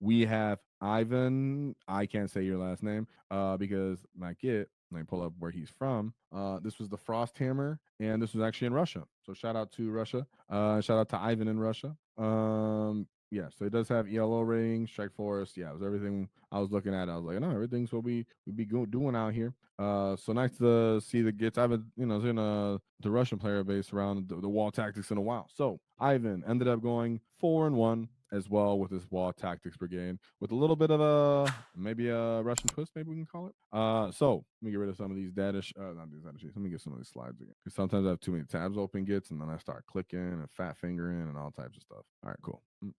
we have Ivan. I can't say your last name because my Git. Let me pull up where he's from. This was the Frost Hammer, and this was actually in Russia. So shout out to Russia. Shout out to Ivan in Russia. Yeah, so it does have ELO rating, Strike Force. Yeah, it was everything I was looking at. I was like, no, everything's what we be doing out here. So nice to see the Gits. I haven't, seen the Russian player base around the wall tactics in a while. So Ivan ended up going 4-1 as well with his Waaaghtaktiks Brigade, with a little bit of maybe a Russian twist, maybe we can call it. So let me get rid of some of these data. Not these data sheets. Let me get some of these slides again, because sometimes I have too many tabs open, Gits, and then I start clicking and fat fingering and all types of stuff. All right, cool. All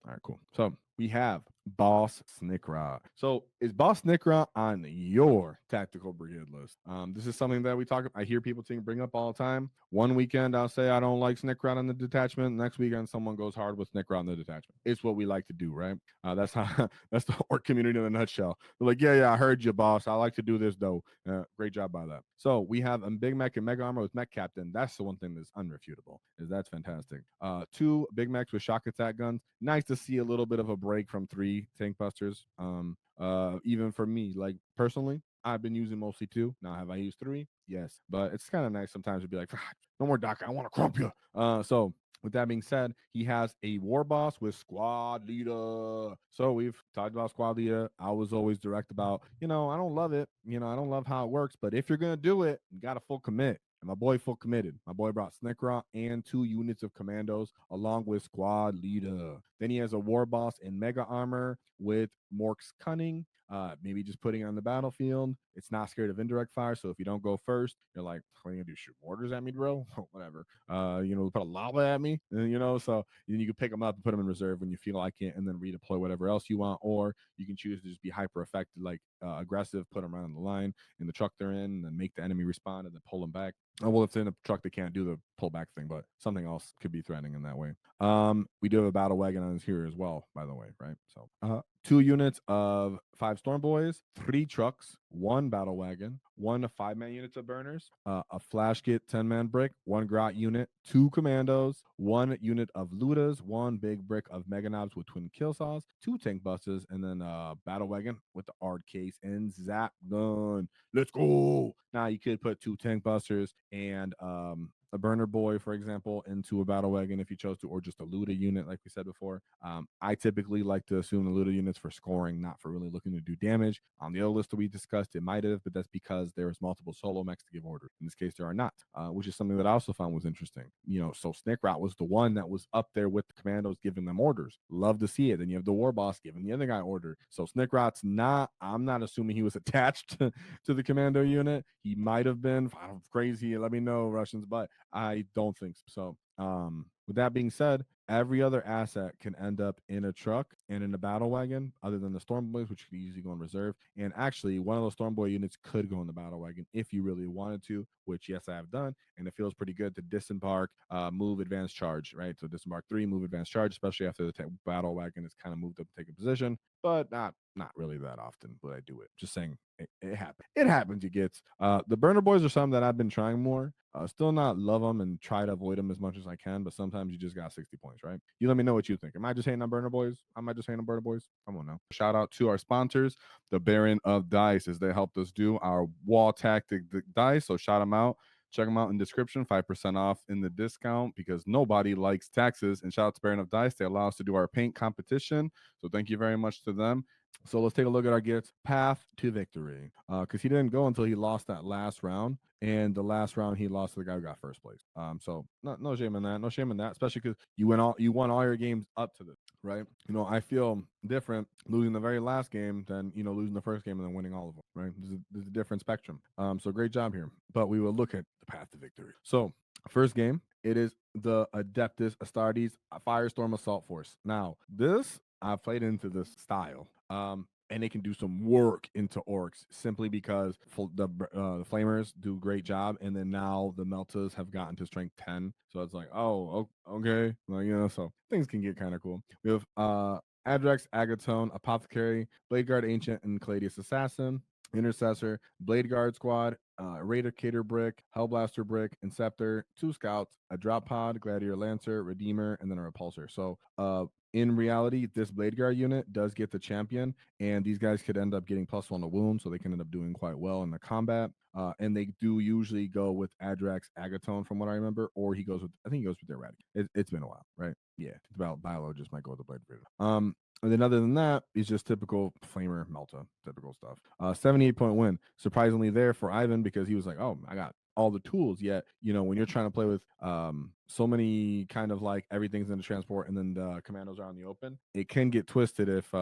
right, cool. So we have Boss Snickra. So is Boss Snickra on your tactical brigade list? This is something that I hear people bring up all the time. One weekend I'll say I don't like Snickra on the detachment. Next weekend someone goes hard with Snickra on the detachment. It's what we like to do, right? That's how that's the orc community in a nutshell. They're like, yeah, I heard you, boss. I like to do this though. Great job by that. So we have a Big Mech and Mega Armor with Mech Captain. That's the one thing that's unrefutable. That's fantastic. Two Big Mechs with shock attack guns. Nice to see a little bit of a break from 3 Tankbusters. Even for me, like personally, I've been using mostly 2. Now, have I used 3? Yes, but it's kind of nice sometimes to be like, no more Doc, I want to crump you. So with that being said, he has a war boss with squad leader. So we've talked about squad leader. I was always direct about, I don't love it. I don't love how it works, but if you're going to do it, you got to full commit. And my boy full committed. My boy brought Snickra and 2 units of commandos along with squad leader. Then he has a war boss in mega armor with Mork's cunning. Maybe just putting it on the battlefield. It's not scared of indirect fire. So if you don't go first, you're like, what are you gonna do? Shoot mortars at me, bro? Whatever. Put a lava at me. So then you can pick them up and put them in reserve when you feel like it, and then redeploy whatever else you want. Or you can choose to just be hyper effective, like aggressive, put them around the line in the truck they're in, and then make the enemy respond and then pull them back. Well, if it's in a truck, they can't do the pullback thing, but something else could be threatening in that way. We do have a battle wagon on here as well, by the way, right? So 2 units of 5 Storm Boys, 3 trucks, 1 battle wagon, 1 5-man units of burners, a flash kit 10-man brick, 1 grot unit, 2 commandos, 1 unit of ludas, 1 big brick of mega knobs with twin kill saws, 2 tank buses, and then a battle wagon with the art case and zap gun. Let's go. Now you could put 2 tank busters and a burner boy, for example, into a battle wagon if you chose to, or just a Luda unit, like we said before. I typically like to assume the Luda units for scoring, not for really looking to do damage. On the other list that we discussed, it might have, but that's because there's multiple solo mechs to give orders. In this case, there are not, which is something that I also found was interesting. So Snickrat was the one that was up there with the commandos giving them orders. Love to see it. Then you have the war boss giving the other guy order. So Snickrat's not, I'm not assuming he was attached to the commando unit. He might have been. I'm crazy. Let me know, Russians, but I don't think so. With that being said, every other asset can end up in a truck and in a battle wagon, other than the Storm Boys, which could easily go in reserve. And actually, one of those Storm Boy units could go in the battle wagon if you really wanted to, which yes, I have done, and it feels pretty good to disembark, move, advance, charge, right? So disembark 3, move, advance, charge, especially after the battle wagon is kind of moved up to take a position, but not really that often, but I do it. Just saying, it happens. It happens. You get the burner boys are something that I've been trying more. Still not love them and try to avoid them as much as I can, but sometimes you just got 60 points, right? You let me know what you think. Am I just hating on burner boys? Am I just hating on burner boys? Come on now. Shout out to our sponsors, the Baron of Dice, as they helped us do our Waaaghtaktiks dice. So shout them out. Check them out in the description, 5% off in the discount because nobody likes taxes. And shout out to Baron of Dice. They allow us to do our paint competition. So thank you very much to them. So let's take a look at our Gitz path to victory. Because he didn't go until he lost that last round. And the last round he lost to the guy who got first place. So no shame in that. No shame in that, especially because you won all your games up to this, right? I feel different losing the very last game than losing the first game and then winning all of them, right? There's a different spectrum. So great job here. But we will look at the path to victory. So first game, it is the Adeptus Astartes Firestorm Assault Force. Now, this I've played into this style. And they can do some work into orcs simply because the flamers do a great job, and then now the meltas have gotten to strength 10, so it's like, oh, okay, so things can get kind of cool. We have Adrex, Agatone, Apothecary, Bladeguard Ancient, and Caladius Assassin, Intercessor, Blade Guard Squad, Eradicator Brick, Hellblaster Brick, Inceptor, 2 Scouts, a Drop Pod, Gladiator Lancer, Redeemer, and then a Repulsor. So in reality, this Blade Guard unit does get the champion, and these guys could end up getting +1 to wound, so they can end up doing quite well in the combat. And they do usually go with Adrax Agatone, from what I remember, or I think he goes with Erratic. It's been a while, right? Yeah, it's about Biologist might go with the Blade Guard. And then other than that, it's just typical Flamer Melta, typical stuff. 78-point win. Surprisingly there for Ivan, because he was like, oh, I got all the tools. Yet, when you're trying to play with so many kind of like everything's in the transport and then the commandos are on the open, it can get twisted if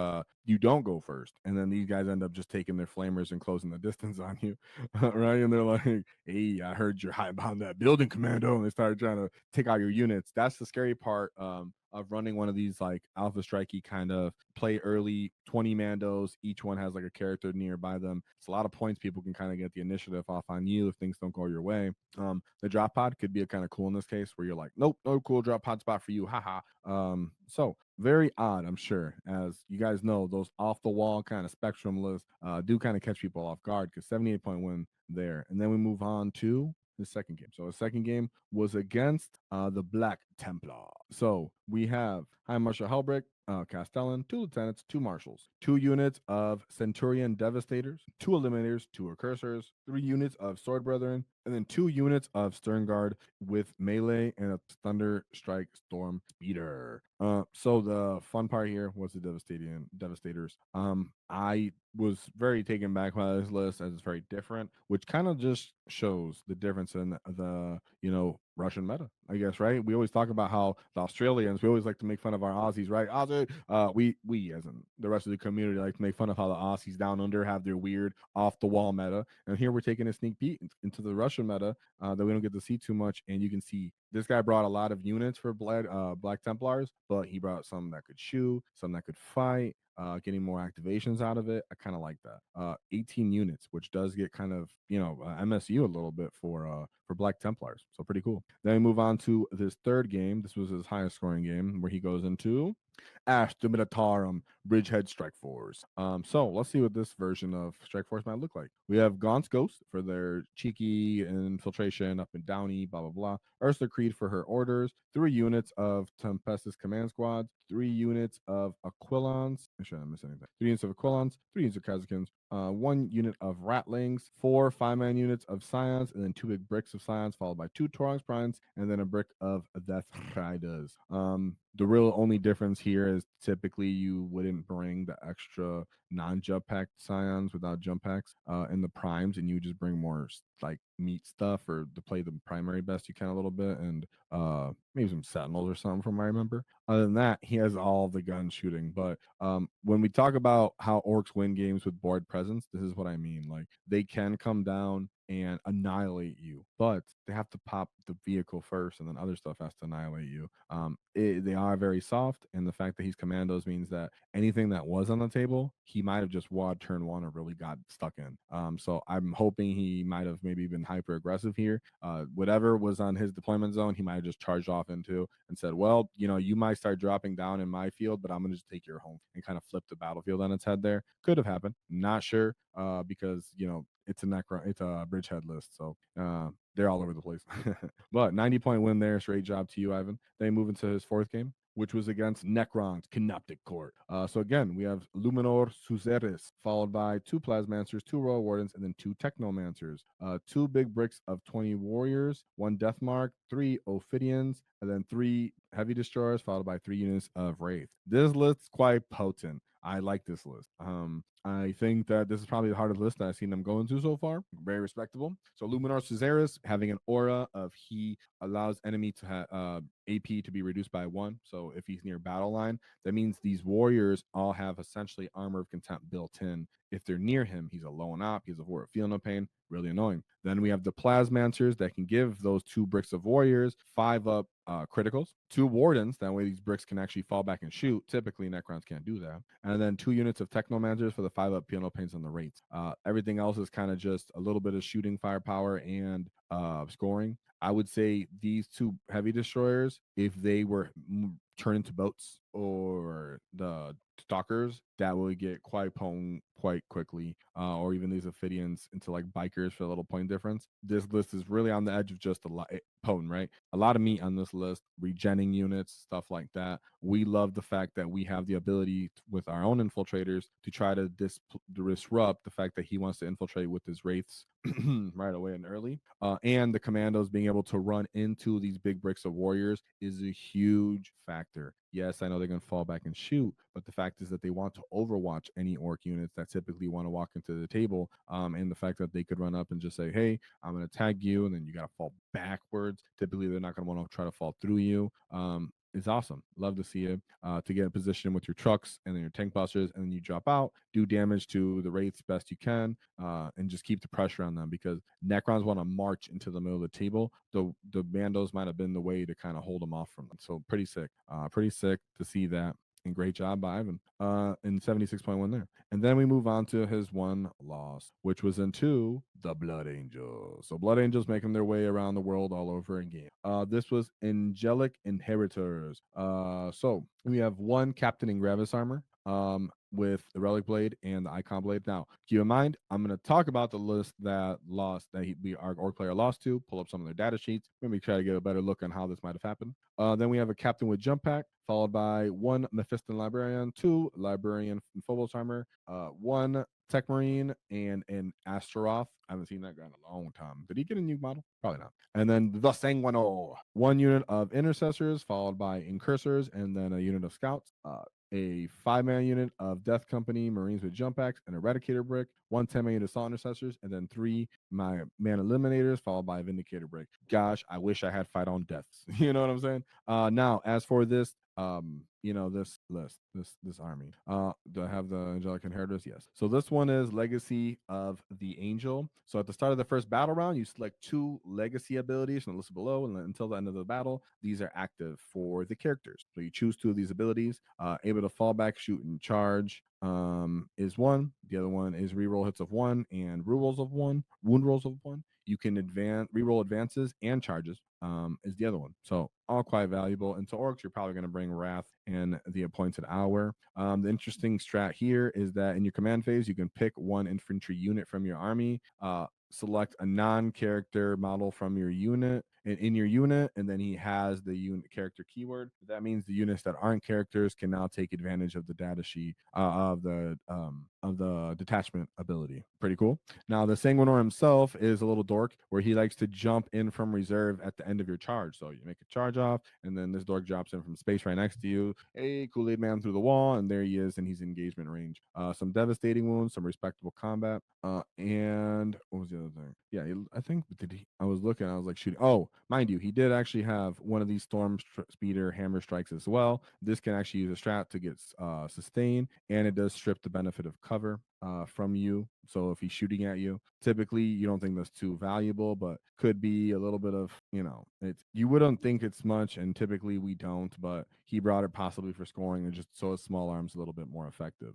you don't go first. And then these guys end up just taking their flamers and closing the distance on you, right? And they're like, hey, I heard you're hiding behind that building, commando. And they started trying to take out your units. That's the scary part of running one of these like alpha strikey kind of play early 20 mandos. Each one has like a character nearby them. It's a lot of points. People can kind of get the initiative off on you if things don't go your way. The drop pod could be a kind of cool in this case where you're like, nope, no cool drop pod spot for you, haha. So very odd, I'm sure. As you guys know, those off the wall kind of spectrum lists do kind of catch people off guard, because 78-point win there. And then we move on to the second game. So the second game was against the Black Templar. So we have High Marshal Helbrick, Castellan, 2 lieutenants, 2 marshals, 2 units of Centurion Devastators, 2 eliminators, 2 recursors, 3 units of Sword Brethren, and then 2 units of Stern Guard with melee and a Thunder Strike Storm Speeder. So the fun part here was the Devastators. I was very taken back by this list, as it's very different, which kind of just shows the difference in the Russian meta, I guess, right? We always talk about how the Australians, we always like to make fun of our Aussies, right? Aussie, we as in the rest of the community like to make fun of how the Aussies down under have their weird off the wall meta, and here we're taking a sneak peek into the Russian meta that we don't get to see too much. And you can see this guy brought a lot of units for Black Templars, but he brought some that could shoot, some that could fight, getting more activations out of it. I kind of like that. 18 units, which does get kind of MSU a little bit for Black Templars, so pretty cool. Then we move on to this third game. This was his highest scoring game, where he goes into Astra Militarum Bridgehead Strike Force. So let's see what this version of Strike Force might look like. We have Gaunt's Ghost for their cheeky infiltration up and downy, blah blah blah. Ursula Creed for her orders. 3 units of Tempestus command squads. 3 units of Aquilons. I shouldn't miss anything. 3 units of Aquilons. 3 units of Kazakins. 1 unit of Ratlings. 4 5-man units of Scions, and then 2 big bricks of Scions, followed by 2 Torons Primes, and then a brick of Death Riders. The real only difference here is typically you wouldn't bring the extra non-jump pack Scions without jump packs in the primes, and you just bring more like meat stuff, or to play the primary best you can a little bit, and maybe some sentinels or something from what I remember. Other than that, he has all the gun shooting. But when we talk about how orcs win games with board presence, this is what I mean. Like, they can come down and annihilate you, but they have to pop the vehicle first, and then other stuff has to annihilate you. They are very soft, and the fact that he's commandos means that anything that was on the table, he might have just wad turn 1 or really got stuck in. So I'm hoping he might have maybe been hyper aggressive here. Whatever was on his deployment zone, he might have just charged off into and said, well, you might start dropping down in my field, but I'm going to just take your home, and kind of flip the battlefield on its head there. Could have happened. Not sure, because, it's a it's a bridgehead list. So they're all over the place. But 90-point win there. Straight job to you, Ivan. They move into his fourth game, which was against Necrons Canoptic Court. So again, we have Luminor Suzeris, followed by 2 Plasmancers, 2 Royal Wardens, and then 2 Technomancers. 2 big bricks of 20 Warriors, 1 Deathmark, 3 Ophidians, and then 3 Heavy Destroyers, followed by 3 units of Wraith. This list's quite potent. I like this list. I think that this is probably the hardest list that I've seen them go into so far. Very respectable. So Luminar Caesaris, having an aura of he allows enemy to have AP to be reduced by 1. So if he's near battle line, that means these warriors all have essentially armor of contempt built in. If they're near him, he's a lone op, he's a warrior, feel no pain, really annoying. Then we have the Plasmancers that can give those 2 bricks of warriors 5 up criticals, 2 wardens, that way these bricks can actually fall back and shoot. Typically Necrons can't do that. And then 2 units of Technomancers for the 5 up piano paints on the rates. Everything else is kind of just a little bit of shooting firepower and scoring. I would say these 2 heavy destroyers, if they were turned into boats, or the stalkers that will get quite potent quite quickly, or even these Ophidians into like bikers for a little point difference. This list is really on the edge of just a lot potent, right? A lot of meat on this list, regenning units, stuff like that. We love the fact that we have the ability with our own infiltrators to try to disrupt the fact that he wants to infiltrate with his wraiths right away and early. And the commandos being able to run into these big bricks of warriors is a huge factor. Yes, I know they're going to fall back and shoot, but the fact is that they want to overwatch any orc units that typically want to walk into the table. And the fact that they could run up and just say, hey, I'm going to tag you, and then you got to fall backwards. Typically, they're not going to want to try to fall through you. It's awesome. Love to see it. To get in position with your trucks and then your tank busters, and then you drop out, do damage to the wraiths best you can, and just keep the pressure on them, because Necrons want to march into the middle of the table. The Bandos might have been the way to kind of hold them off from them. So pretty sick. Pretty sick to see that. And great job by Ivan in 76.1 there. And then we move on to his one loss, which was into the Blood Angels. So Blood Angels making their way around the world all over again. This was Angelic Inheritors. So we have one Captaining Gravis armor. With the Relic Blade and the Icon Blade. Now, keep in mind, I'm going to talk about the list that lost, that our orc player lost to, pull up some of their data sheets, maybe try to get a better look on how this might have happened. Then we have a Captain with Jump Pack, followed by one Mephiston Librarian, two Librarian and Phobos armor, one Tech Marine, and an Astaroth. I haven't seen that guy in a long time. Did he get a new model? Probably not. And then the Sanguino, one unit of Intercessors, followed by Incursors, and then a unit of Scouts. A 5-man unit of Death Company Marines with Jump Axe, an Eradicator Brick, one 10-man unit of Assault Intercessors, and then 3 my Man Eliminators, followed by a Vindicator Brick. Gosh, I wish I had Fight on Deaths. You know what I'm saying? Now, as for this, this list, this army. Do I have the Angelic Inheritors? Yes. So this one is Legacy of the Angel. So at the start of the first battle round, you select 2 legacy abilities from the list below, and until the end of the battle, these are active for the characters. So you choose 2 of these abilities. Able to fall back, shoot, and charge is one. The other one is reroll hits of 1 and wound rolls of 1. You can reroll advances and charges is the other one. So all quite valuable. And to orcs, you're probably going to bring Wrath and the Appointed Hour. The interesting strat here is that in your command phase, you can pick 1 infantry unit from your army, select a non-character model from your unit in your unit, and then he has the unit character keyword. That means the units that aren't characters can now take advantage of the data sheet of the detachment ability. Pretty cool. Now the Sanguinor himself is a little dork where he likes to jump in from reserve at the end of your charge. So you make a charge off, and then this dork drops in from space right next to you. Hey, Kool-Aid Man through the wall, and there he is, and he's in engagement range. Some devastating wounds, some respectable combat, and what was the other thing? Yeah, I think I was looking, I was like shooting. Oh, mind you, he did actually have one of these Storm Speeder hammer strikes as well. This can actually use a strat to get sustained, and it does strip the benefit of cover from you. So if he's shooting at you, typically you don't think that's too valuable, but could be a little bit of, you wouldn't think it's much, and typically we don't, but he brought it possibly for scoring, and just so his small arm's a little bit more effective.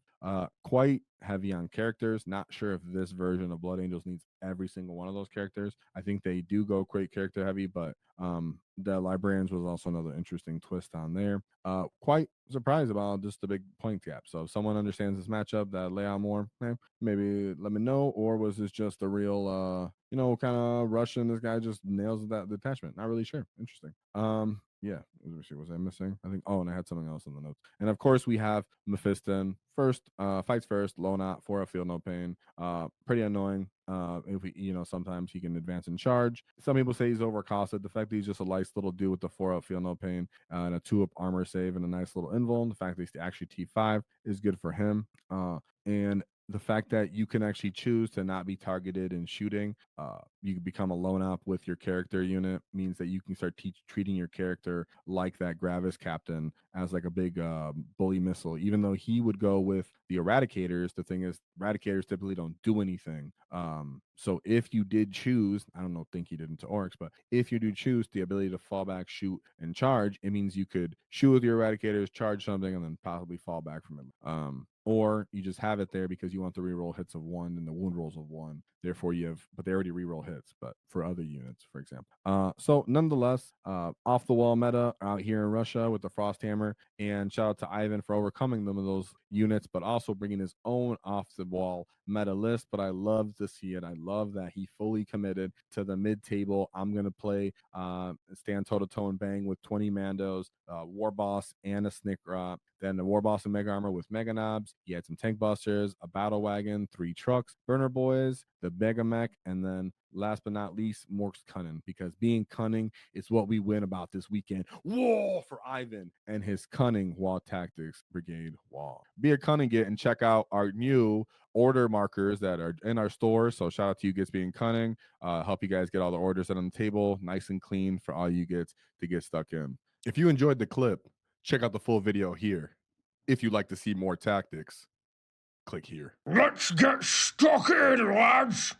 Quite heavy on characters. Not sure if this version of Blood Angels needs every single one of those characters. I think they do go quite character heavy, but the Librarians was also another interesting twist on there. Quite surprised about just the big point gap. So if someone understands this matchup that lay out more, maybe let me know. Or was this just a real kind of Russian? This guy just nails that detachment. Not really sure. Interesting. Yeah, let me see. Was I missing? I think. Oh, and I had something else in the notes. And of course, we have Mephiston first. Fights first. Low not for a field no pain. Pretty annoying. If we, sometimes he can advance and charge. Some people say he's overcosted. The fact that he's just a nice little dude with the 4-up feel no pain and a 2-up armor save and a nice little invuln. The fact that he's actually T5 is good for him. And the fact that you can actually choose to not be targeted in shooting, you can become a lone op with your character unit, means that you can start treating your character like that Gravis captain as like a big bully missile. Even though he would go with the Eradicators, the thing is, Eradicators typically don't do anything. So if you did choose, I don't think he did into orcs, but if you do choose the ability to fall back, shoot, and charge, it means you could shoot with your Eradicators, charge something, and then possibly fall back from it. or you just have it there because you want the reroll hits of 1 and the wound rolls of 1. Therefore, you have, but they already reroll hits, but for other units, for example. So nonetheless, off the wall meta out here in Russia with the Frost Hammer, and shout out to Ivan for overcoming them of those units, but also bringing his own off the wall meta list. But I love to see it. I love that he fully committed to the mid table. I'm gonna play stand toe to toe and bang with 20 Mandos, War Boss, and a Snick then the War Boss and Mega Armor with Mega Knobs. He had some Tankbusters, a Battle Wagon, 3 trucks, Burna Boyz, the Mega Mech, and then last but not least, Mork's Kunnin, because being cunning is what we win about this weekend. Whoa for Ivan and his cunning Waaaghtaktiks Brigade WAAAGH. Be a cunning git and check out our new order markers that are in our store. So shout out to you Gitz being cunning. Help you guys get all the orders set on the table, nice and clean for all you Gitz to get stuck in. If you enjoyed the clip, check out the full video here. If you'd like to see more tactics, click here. Let's get stuck in, lads!